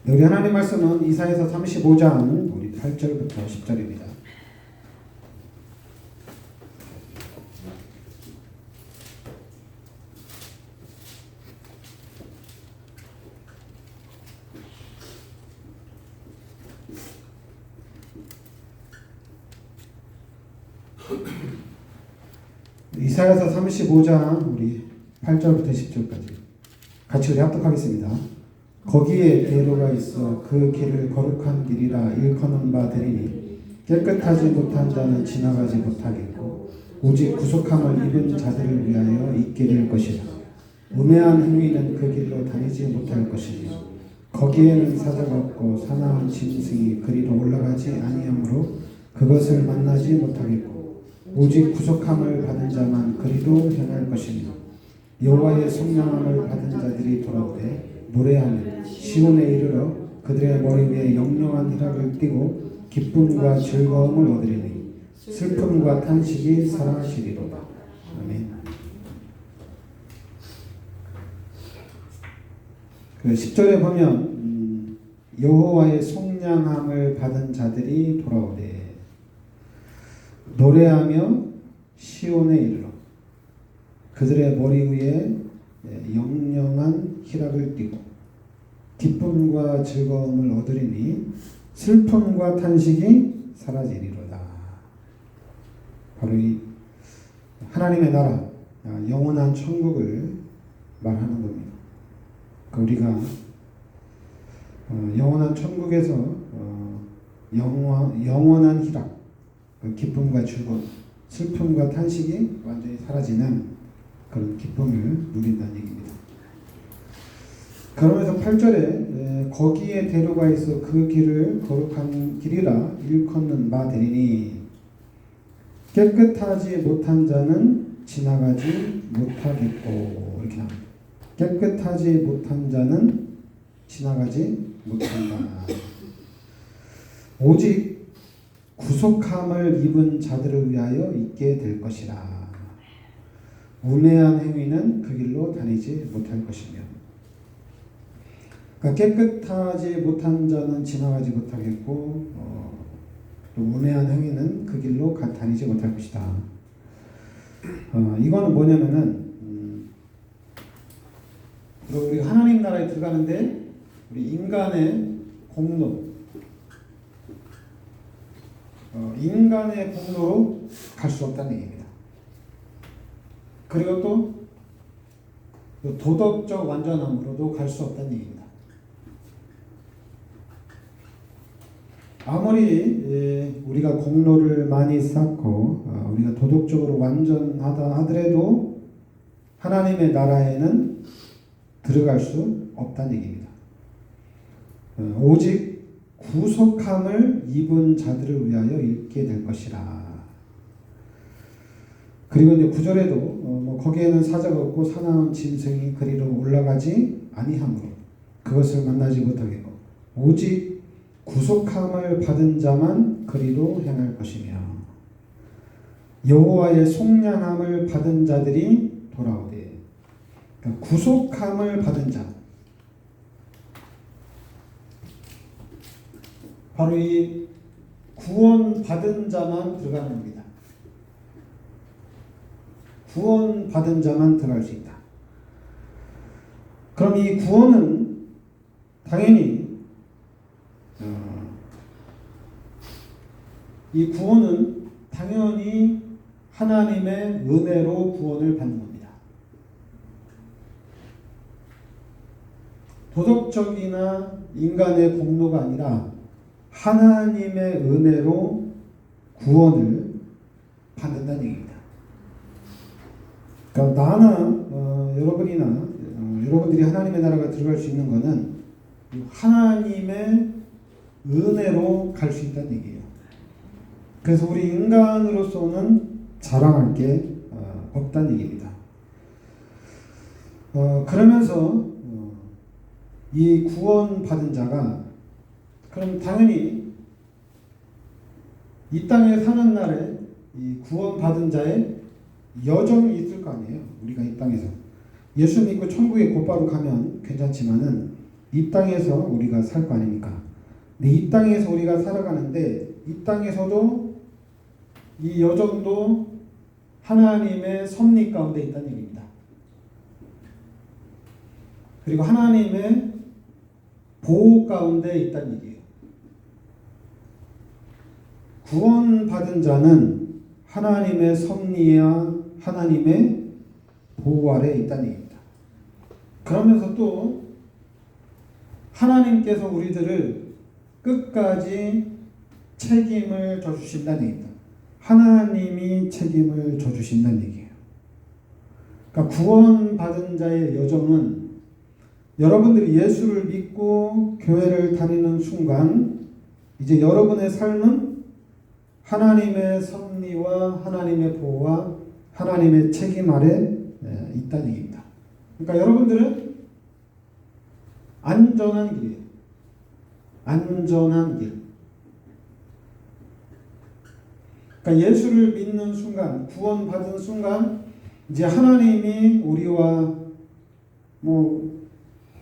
우리 하나님 말씀은 이사야서 35장 우리 8절부터 10절입니다. 이사야서 35장 우리 8절부터 10절까지 같이 우리 합독하겠습니다. 거기에 대로가 있어 그 길을 거룩한 길이라 일컫는 바 되리니 깨끗하지 못한 자는 지나가지 못하겠고 오직 구속함을 입은 자들을 위하여 있게 될 것이라. 우매한 행위는 그 길로 다니지 못할 것이며 거기에는 사자가 없고 사나운 짐승이 그리로 올라가지 아니하므로 그것을 만나지 못하겠고 오직 구속함을 받은 자만 그리로 행할 것이며 여호와의 성령함을 받은 자들이 돌아오되 노래하며 시온에 이르러 그들의 머리 위에 영영한 희락을 띠고 기쁨과 즐거움을 얻으리니 슬픔과 탄식이 사라지리로다. 아멘. 그 10절에 보면 여호와의 속량함을 받은 자들이 돌아오되 노래하며 시온에 이르러 그들의 머리 위에 영영한 희락을 띠고 기쁨과 즐거움을 얻으리니 슬픔과 탄식이 사라지리로다. 바로 이 하나님의 나라, 영원한 천국을 말하는 겁니다. 우리가 영원한 천국에서 영원한 희락, 기쁨과 즐거움, 슬픔과 탄식이 완전히 사라지는 그런 기쁨을 누린다는 얘기입니다. 그러면서 8절에 거기에 대로가 있어 그 길을 거룩한 길이라 일컫는 바 되리니 깨끗하지 못한 자는 지나가지 못하겠고 이렇게 나옵니다. 깨끗하지 못한 자는 지나가지 못한다. 오직 구속함을 입은 자들을 위하여 있게 될 것이라. 우매한 행위는 그 길로 다니지 못할 것이며, 그러니까 깨끗하지 못한 자는 지나가지 못하겠고 또 우매한 행위는 그 길로 다니지 못할 것이다. 이거는 뭐냐면은 우리 하나님 나라에 들어가는데 우리 인간의 공로, 인간의 공로로 갈 수 없다는 얘기입니다. 그리고 또 도덕적 완전함으로도 갈 수 없다는 얘기입니다. 아무리 우리가 공로를 많이 쌓고 우리가 도덕적으로 완전하다 하더라도 하나님의 나라에는 들어갈 수 없다는 얘기입니다. 오직 구속함을 입은 자들을 위하여 있게 될 것이라. 그리고 이제 9절에도 거기에는 사자가 없고 사나운 짐승이 그리로 올라가지 아니하므로 그것을 만나지 못하겠고 오직 구속함을 받은 자만 그리로 행할 것이며 여호와의 속량함을 받은 자들이 돌아오되. 그러니까 구속함을 받은 자, 바로 이 구원받은 자만 들어가는 겁니다. 구원받은 자만 들어갈 수 있다. 그럼 이 구원은 당연히 하나님의 은혜로 구원을 받는 겁니다. 도덕적이나 인간의 공로가 아니라 하나님의 은혜로 구원을 받는다는 얘기입니다. 그러니까 나나 여러분이나 여러분들이 하나님의 나라가 들어갈 수 있는 것은 하나님의 은혜로 갈 수 있다는 얘기예요. 그래서 우리 인간으로서는 자랑할 게 없다는 얘기입니다. 그러면서 이 구원받은 자가 그럼 당연히 이 땅에 사는 날에 이 구원받은 자의 여정이 있을 거 아니에요. 우리가 이 땅에서 예수 믿고 천국에 곧바로 가면 괜찮지만은 이 땅에서 우리가 살 거 아닙니까? 근데 이 땅에서 우리가 살아가는데 이 땅에서도 이 여정도 하나님의 섭리 가운데 있다는 얘기입니다. 그리고 하나님의 보호 가운데 있다는 얘기예요. 구원받은 자는 하나님의 섭리와 하나님의 보호 아래에 있다는 얘기입니다. 그러면서 또 하나님께서 우리들을 끝까지 책임을 져주신다는 얘기입니다. 하나님이 책임을 져주신다는 얘기예요. 그러니까 구원받은 자의 여정은 여러분들이 예수를 믿고 교회를 다니는 순간 이제 여러분의 삶은 하나님의 섭리와 하나님의 보호와 하나님의 책임 아래 있다는 얘기입니다. 그러니까 여러분들은 안전한 길이에요. 안전한 길. 그러니까 예수를 믿는 순간, 구원받은 순간 이제 하나님이 우리와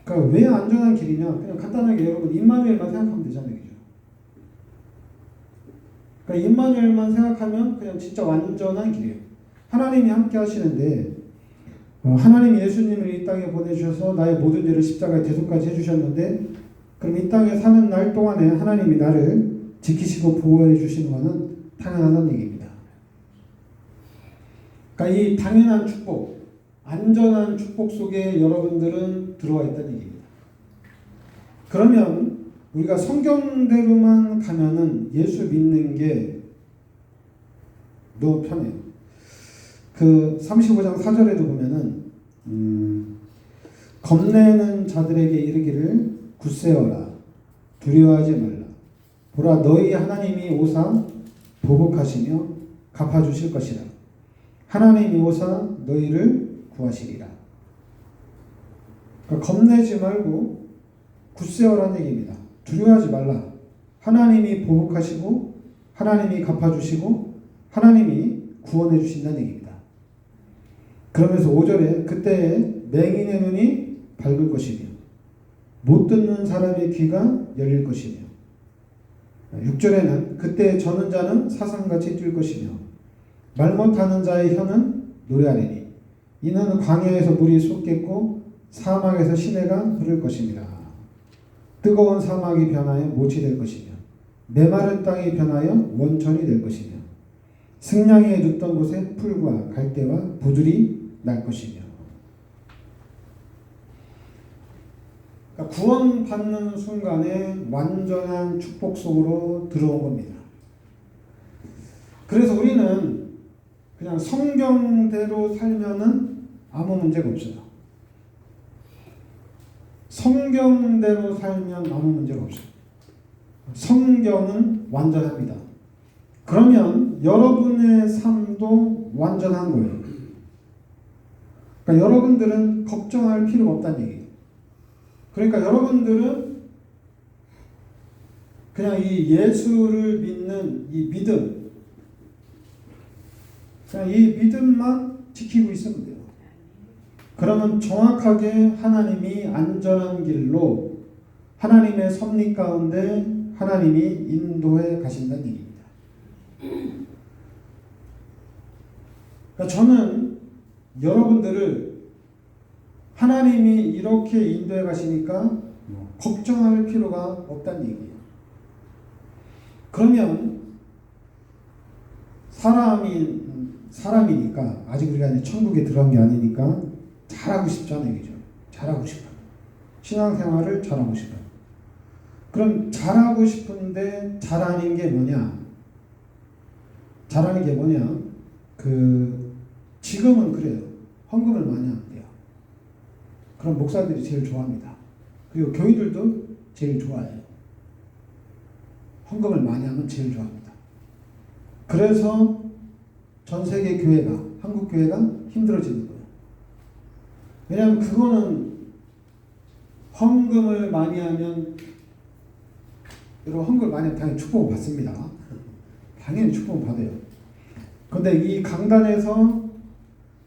그러니까 왜 안전한 길이냐? 그냥 간단하게 여러분 임마누엘만 생각하면 되잖아요. 그러니까 임마누엘만 생각하면 그냥 진짜 완전한 길이에요. 하나님이 함께 하시는데 하나님이 예수님을 이 땅에 보내주셔서 나의 모든 죄를 십자가에 대속까지 해주셨는데 그럼 이 땅에 사는 날 동안에 하나님이 나를 지키시고 보호해 주시는 것은 당연하다는 얘기입니다. 그러니까 이 당연한 축복, 안전한 축복 속에 여러분들은 들어와 있다는 얘기입니다. 그러면 우리가 성경대로만 가면은 예수 믿는 게 너무 편해요. 그 35장 4절에도 보면은 겁내는 자들에게 이르기를 굳세어라 두려워하지 말라 보라 너희 하나님이 오사 보복하시며 갚아주실 것이라 하나님이 오사 너희를 구하시리라. 그러니까 겁내지 말고 굳세어라는 얘기입니다. 두려워하지 말라. 하나님이 보복하시고 하나님이 갚아주시고 하나님이 구원해 주신다는 얘기입니다. 그러면서 5절에 그때에 맹인의 눈이 밝을 것이며 못 듣는 사람의 귀가 열릴 것이며 6절에는 그때 저는 자는 사슴같이 뛸 것이며 말 못하는 자의 혀는 노래하리니 이는 광야에서 물이 솟겠고 사막에서 시내가 흐를 것입니다. 뜨거운 사막이 변하여 못이 될 것이며 메마른 땅이 변하여 원천이 될 것이며 승냥이에 눕던 곳에 풀과 갈대와 부들이 날 것이며. 그러니까 구원받는 순간에 완전한 축복 속으로 들어온 겁니다. 그래서 우리는 그냥 성경대로 살면은 아무 문제가 없어요. 성경대로 살면 아무 문제가 없어요. 성경은 완전합니다. 그러면 여러분의 삶도 완전한 거예요. 그러니까 여러분들은 걱정할 필요가 없다는 얘기예요. 그러니까 여러분들은 그냥 이 예수를 믿는 이 믿음, 그냥 이 믿음만 지키고 있으면 돼요. 그러면 정확하게 하나님이 안전한 길로 하나님의 섭리 가운데 하나님이 인도해 가신다는 얘기입니다. 그러니까 저는 여러분들을 하나님이 이렇게 인도해 가시니까 걱정할 필요가 없다는 얘기예요. 그러면 사람이니까 아직 우리가 이제 천국에 들어간 게 아니니까 잘하고 싶잖아요, 얘기죠. 잘하고 싶어요. 신앙생활을 잘하고 싶어요. 그럼 잘하고 싶은데 잘하는 게 뭐냐? 잘하는 게 뭐냐? 지금은 그래요. 헌금을 많이 하면 돼요. 그럼 목사들이 제일 좋아합니다. 그리고 교회들도 제일 좋아해요. 헌금을 많이 하면 제일 좋아합니다. 그래서 전 세계 교회가, 한국 교회가 힘들어지는 거예요. 왜냐하면 그거는 헌금을 많이 하면, 여러분 헌금을 많이 하면 당연히 축복을 받습니다. 당연히 축복을 받아요. 그런데 이 강단에서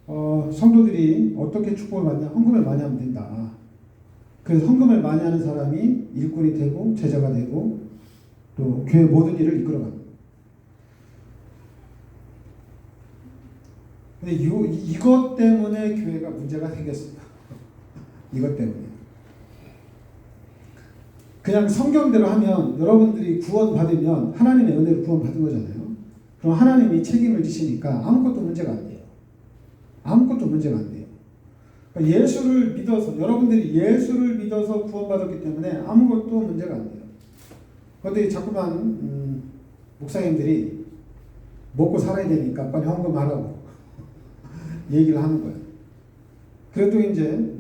성도들이 어떻게 축복을 받냐? 헌금을 많이 하면 된다. 그래서 헌금을 많이 하는 사람이 일꾼이 되고 제자가 되고 또 교회 모든 일을 이끌어가는. 근데 이것 때문에 교회가 문제가 생겼습니다. 이것 때문에. 그냥 성경대로 하면 여러분들이 구원받으면 하나님의 은혜로 구원받은 거잖아요. 그럼 하나님이 책임을 지시니까 아무것도 문제가 안 돼요. 아무것도 문제가 안 돼요. 그러니까 예수를 믿어서, 여러분들이 예수를 믿어서 구원받았기 때문에 아무것도 문제가 안 돼요. 그런데 자꾸만 목사님들이 먹고 살아야 되니까 빨리 헌금하라고 얘기를 하는 거예요. 그래도 이제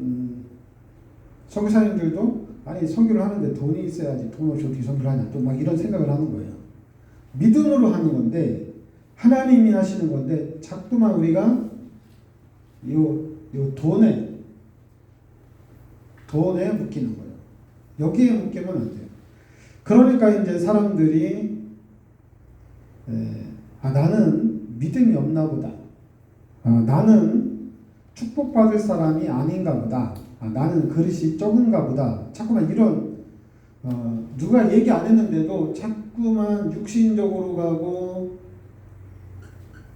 선교사님들도 아니 선교를 하는데 돈이 있어야지 돈 없이 어떻게 선교를 하냐 또 막 이런 생각을 하는 거예요. 믿음으로 하는 건데 하나님이 하시는 건데 자꾸만 우리가 요 돈에 묶이는 거예요. 여기에 묶이면 안 돼요. 그러니까 이제 사람들이 나는 믿음이 없나 보다. 나는 축복받을 사람이 아닌가 보다. 나는 그릇이 적은가 보다. 자꾸만 이런 누가 얘기 안 했는데도 자꾸만 육신적으로 가고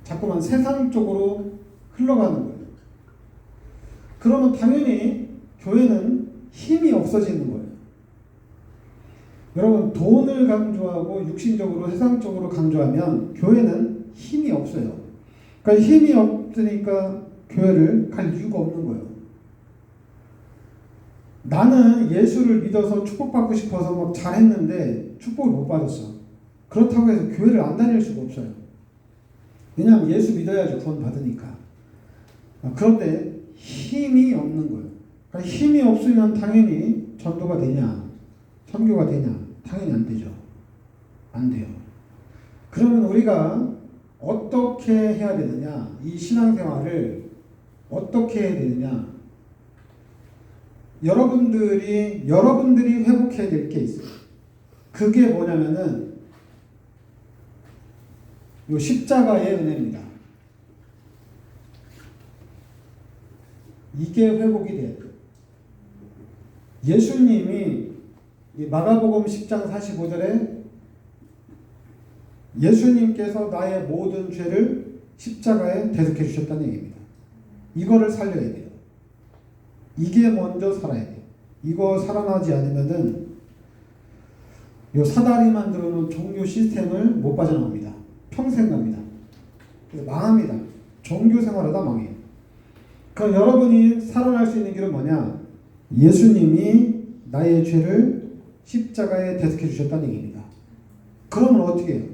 자꾸만 세상 쪽으로 흘러가는 거예요. 그러면 당연히 교회는 힘이 없어지는 거예요. 여러분 돈을 강조하고 육신적으로 세상적으로 강조하면 교회는 힘이 없어요. 그러니까 힘이 없으니까 교회를 갈 이유가 없는 거예요. 나는 예수를 믿어서 축복받고 싶어서 막 잘했는데 축복을 못 받았어. 그렇다고 해서 교회를 안 다닐 수가 없어요. 왜냐하면 예수 믿어야지 구원 받으니까. 그런데 힘이 없는 거예요. 그러니까 힘이 없으면 당연히 전도가 되냐, 선교가 되냐, 당연히 안 되죠. 안 돼요. 그러면 우리가 어떻게 해야 되느냐, 이 신앙생활을 어떻게 해야 되느냐, 여러분들이 회복해야 될 게 있어요. 그게 뭐냐면은 요 십자가의 은혜입니다. 이게 회복이 돼야 돼요. 예수님이 마가복음 10장 45절에 예수님께서 나의 모든 죄를 십자가에 대속해 주셨다는 얘기입니다. 이거를 살려야 돼요. 이게 먼저 살아야 돼요. 이거 살아나지 않으면은 요 사다리 만들어 놓은 종교 시스템을 못 빠져나옵니다. 평생 갑니다. 그래서 망합니다. 종교 생활하다 망해요. 그럼 여러분이 살아날 수 있는 길은 뭐냐? 예수님이 나의 죄를 십자가에 대속해 주셨다는 얘기입니다. 그러면 어떻게 해요?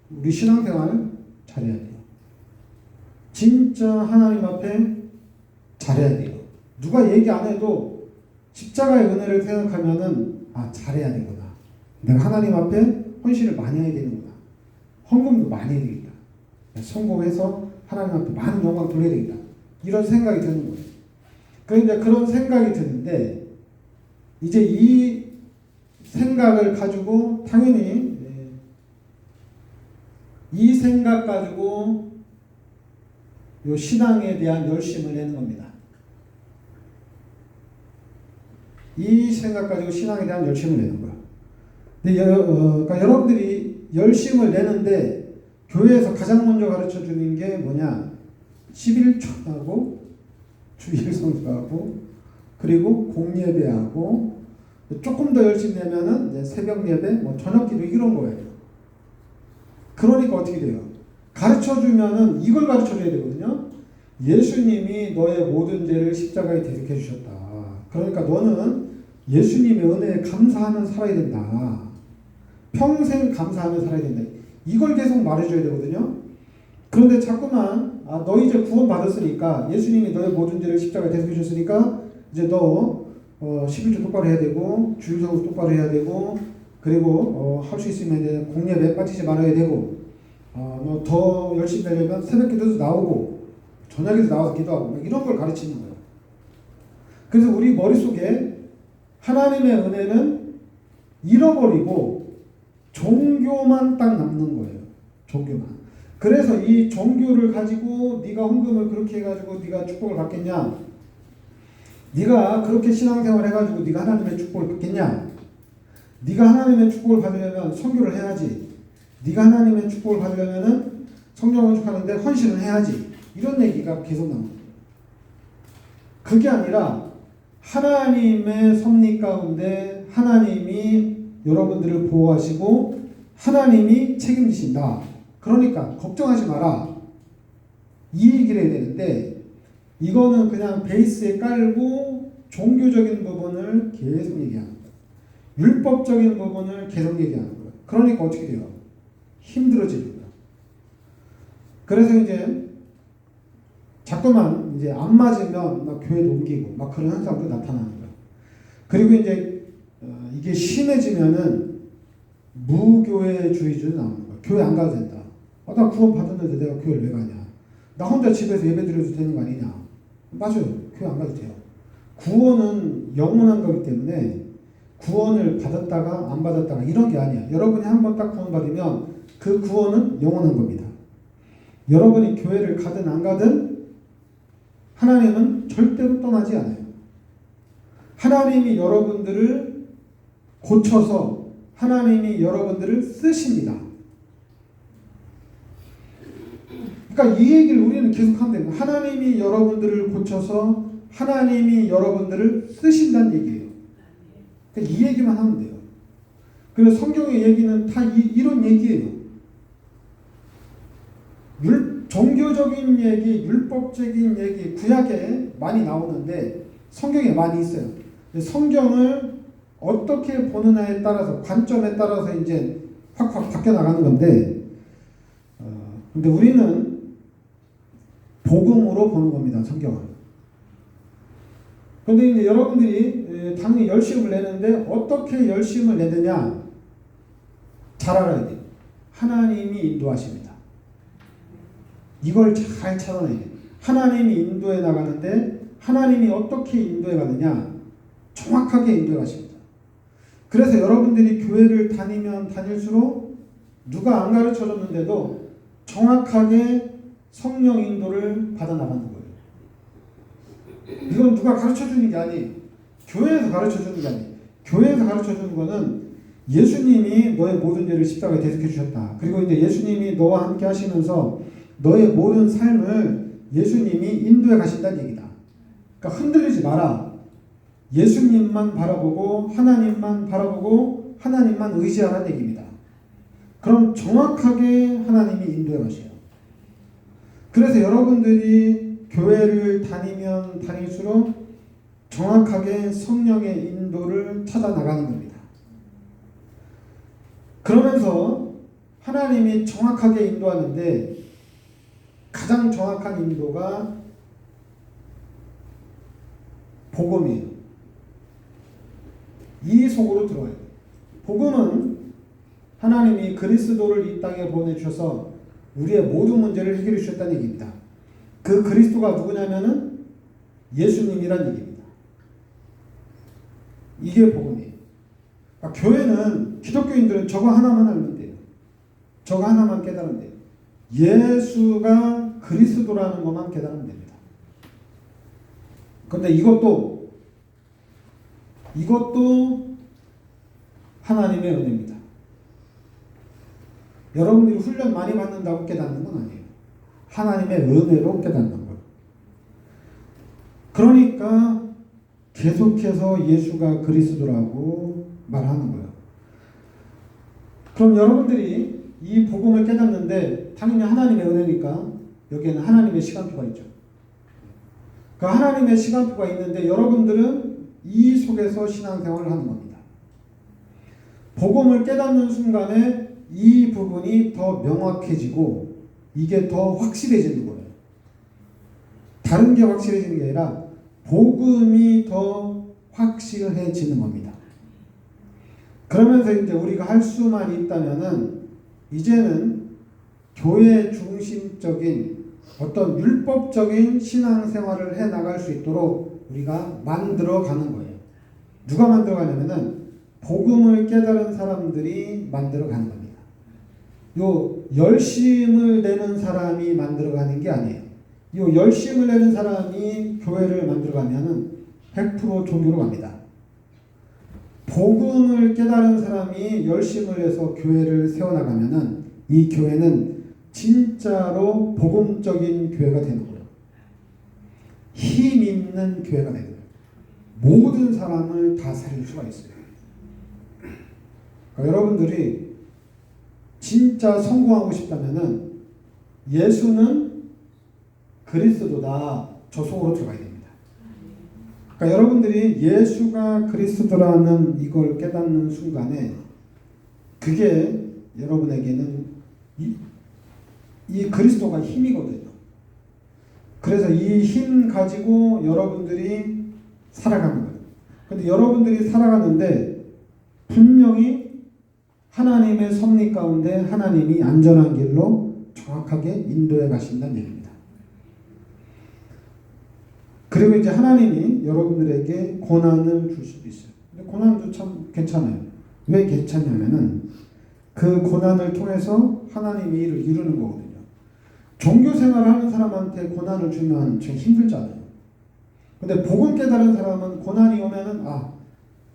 우리 신앙생활 잘해야 돼요. 진짜 하나님 앞에 잘해야 돼요. 누가 얘기 안 해도 십자가의 은혜를 생각하면은 잘해야 되구나. 내가 하나님 앞에 헌신을 많이 해야 되는구나. 헌금도 많이 해야 되겠다. 성공해서 하나님 앞에 많은 영광 돌려야 되겠다. 이런 생각이 드는 거예요. 그런데 그런 생각이 드는데 이제 이 생각을 가지고 당연히 이 생각 가지고 요 신앙에 대한 열심을 내는 겁니다. 이 생각 가지고 신앙에 대한 열심을 내는 거야. 근데 그러니까 여러분들이 열심을 내는데 교회에서 가장 먼저 가르쳐 주는 게 뭐냐? 11조하고 주일 성수하고 그리고 공예배하고 조금 더 열심히 내면은 이제 새벽 예배, 저녁 기도 이런 거예요. 그러니까 어떻게 돼요? 가르쳐 주면은 이걸 가르쳐 줘야 되거든요. 예수님이 너의 모든 죄를 십자가에 대속해 주셨다. 그러니까 너는 예수님의 은혜에 감사하며 살아야 된다. 평생 감사하며 살아야 된다. 이걸 계속 말해줘야 되거든요. 그런데 자꾸만 너 이제 구원 받았으니까 예수님이 너의 모든 죄를 십자가에 대속해 주셨으니까 이제 너 11조 똑바로 해야 되고 주일 성수 똑바로 해야 되고 그리고 할 수 있으면 이제 공예배 빠지지 말아야 되고 너 더 열심히 하려면 새벽 기도도 나오고 저녁에도 나와서 기도하고 이런 걸 가르치는 거예요. 그래서 우리 머릿속에 하나님의 은혜는 잃어버리고 종교만 딱 남는 거예요. 종교만. 그래서 이 종교를 가지고 네가 헌금을 그렇게 해가지고 네가 축복을 받겠냐? 네가 그렇게 신앙생활 해가지고 네가 하나님의 축복을 받겠냐? 네가 하나님의 축복을 받으려면 선교를 해야지. 네가 하나님의 축복을 받으려면은 성경 건축하는데 헌신을 해야지. 이런 얘기가 계속 나옵니다. 그게 아니라 하나님의 섭리 가운데 하나님이 여러분들을 보호하시고 하나님이 책임지신다. 그러니까 걱정하지 마라. 이 얘기를 해야 되는데 이거는 그냥 베이스에 깔고 종교적인 부분을 계속 얘기하는 거예요. 율법적인 부분을 계속 얘기하는 거예요. 그러니까 어떻게 돼요? 힘들어지는 거예요. 그래서 이제 자꾸만 이제 안 맞으면 막 교회도 옮기고 막 그런 현상도 나타나는 거예요. 그리고 이제 이게 심해지면은 무교회주의도 나오는 거예요. 교회 안 가도 된다. 나 구원 받았는데 내가 교회를 왜 가냐? 나 혼자 집에서 예배 드려도 되는 거 아니냐? 맞아요. 교회 안 가도 돼요. 구원은 영원한 거기 때문에 구원을 받았다가 안 받았다가 이런 게 아니야. 여러분이 한 번 딱 구원 받으면 그 구원은 영원한 겁니다. 여러분이 교회를 가든 안 가든 하나님은 절대로 떠나지 않아요. 하나님이 여러분들을 고쳐서 하나님이 여러분들을 쓰십니다. 그러니까 이 얘기를 우리는 계속 하면 됩니다. 하나님이 여러분들을 고쳐서 하나님이 여러분들을 쓰신다는 얘기예요. 그러니까 이 얘기만 하면 돼요. 그래서 성경의 얘기는 다 이런 얘기예요. 종교적인 얘기, 율법적인 얘기, 구약에 많이 나오는데 성경에 많이 있어요. 성경을 어떻게 보느냐에 따라서, 관점에 따라서 이제 확확 바뀌어 나가는 건데, 근데 우리는 복음으로 보는 겁니다, 성경을. 근데 이제 여러분들이 당연히 열심을 내는데 어떻게 열심을 내느냐? 잘 알아야 돼요. 하나님이 인도하십니다. 이걸 잘 찾아내야 돼요. 하나님이 인도해 나가는데 하나님이 어떻게 인도해 가느냐? 정확하게 인도해 가십니다. 그래서 여러분들이 교회를 다니면 다닐수록 누가 안 가르쳐 줬는데도 정확하게 성령 인도를 받아 나가는 거예요. 이건 누가 가르쳐 주는 게 아니에요. 교회에서 가르쳐 주는 게 아니에요. 교회에서 가르쳐 주는 거는 예수님이 너의 모든 죄를 십자가에 대속해 주셨다. 그리고 이제 예수님이 너와 함께 하시면서 너의 모든 삶을 예수님이 인도해 가신다는 얘기다. 그러니까 흔들리지 마라. 예수님만 바라보고 하나님만 바라보고 하나님만 의지하라는 얘기입니다. 그럼 정확하게 하나님이 인도해 가셔요. 그래서 여러분들이 교회를 다니면 다닐수록 정확하게 성령의 인도를 찾아 나가는 겁니다. 그러면서 하나님이 정확하게 인도하는데 가장 정확한 인도가 복음이에요. 이 속으로 들어와요. 복음은 하나님이 그리스도를 이 땅에 보내주셔서 우리의 모든 문제를 해결해 주셨다는 얘기입니다. 그 그리스도가 누구냐면은 예수님이란 얘기입니다. 이게 복음이에요. 그러니까 교회는, 기독교인들은 저거 하나만 알면 돼요. 저거 하나만 깨달으면 돼요. 예수가 그리스도라는 것만 깨달으면 됩니다. 그런데 이것도 하나님의 은혜입니다. 여러분들이 훈련 많이 받는다고 깨닫는 건 아니에요. 하나님의 은혜로 깨닫는 거예요. 그러니까 계속해서 예수가 그리스도라고 말하는 거예요. 그럼 여러분들이 이 복음을 깨닫는데 당연히 하나님의 은혜니까 여기에는 하나님의 시간표가 있죠. 그 하나님의 시간표가 있는데 여러분들은 이 속에서 신앙생활을 하는 겁니다. 복음을 깨닫는 순간에 이 부분이 더 명확해지고 이게 더 확실해지는 거예요. 다른 게 확실해지는 게 아니라 복음이 더 확실해지는 겁니다. 그러면서 이제 우리가 할 수만 있다면은 이제는 교회 중심적인 어떤 율법적인 신앙생활을 해 나갈 수 있도록 우리가 만들어 가는 거예요. 누가 만들어 가냐면은 복음을 깨달은 사람들이 만들어 가는 겁니다. 요 열심을 내는 사람이 만들어 가는 게 아니에요. 요 열심을 내는 사람이 교회를 만들어 가면은 100% 종교로 갑니다. 복음을 깨달은 사람이 열심을 해서 교회를 세워나가면은 이 교회는 진짜로 복음적인 교회가 되는 거예요. 힘 있는 교회가 되는 거예요. 모든 사람을 다 살릴 수가 있어요. 그러니까 여러분들이 진짜 성공하고 싶다면은 예수는 그리스도다. 저 속으로 들어가야 됩니다. 그러니까 여러분들이 예수가 그리스도라는 이걸 깨닫는 순간에 그게 여러분에게는 이 그리스도가 힘이거든요. 그래서 이 힘 가지고 여러분들이 살아가는 거예요. 근데 여러분들이 살아가는데 분명히 하나님의 섭리 가운데 하나님이 안전한 길로 정확하게 인도해 가신다는 얘기입니다. 그리고 이제 하나님이 여러분들에게 고난을 줄 수도 있어요. 근데 고난도 참 괜찮아요. 왜 괜찮냐면은 그 고난을 통해서 하나님이 일을 이루는 거거든요. 종교 생활을 하는 사람한테 고난을 주면 좀 힘들잖아요. 근데 복음 깨달은 사람은 고난이 오면은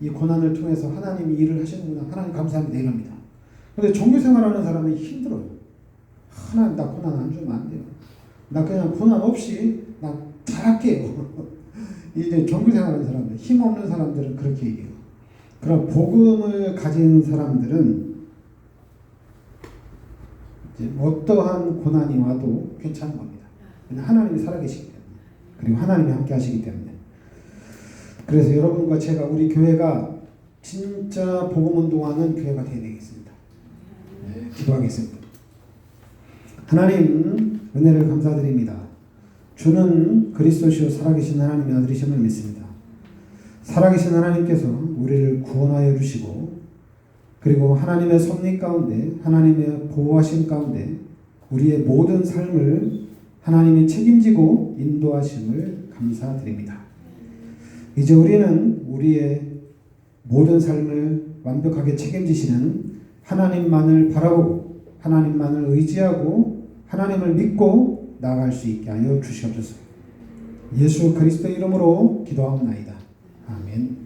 이 고난을 통해서 하나님이 일을 하시는구나. 하나님 감사합니다. 이럽니다. 근데 종교 생활하는 사람은 힘들어요. 하나님 나 고난 안 주면 안 돼요. 나 그냥 고난 없이 나 잘할게요. 이제 종교 생활하는 사람들, 힘 없는 사람들은 그렇게 얘기해요. 그럼 복음을 가진 사람들은 이제 어떠한 고난이 와도 괜찮은 겁니다. 하나님이 살아계시기 때문에. 그리고 하나님이 함께 하시기 때문에. 그래서 여러분과 제가 우리 교회가 진짜 복음 운동하는 교회가 되어야 되겠습니다. 네, 기도하겠습니다. 하나님 은혜를 감사드립니다. 주는 그리스도시요 살아계신 하나님의 아들이심을 믿습니다. 살아계신 하나님께서 우리를 구원하여 주시고 그리고 하나님의 섭리 가운데 하나님의 보호하심 가운데 우리의 모든 삶을 하나님이 책임지고 인도하심을 감사드립니다. 이제 우리는 우리의 모든 삶을 완벽하게 책임지시는 하나님만을 바라보고 하나님만을 의지하고 하나님을 믿고 나아갈 수 있게 하여 주시옵소서. 예수 그리스도의 이름으로 기도하옵나이다. 아멘.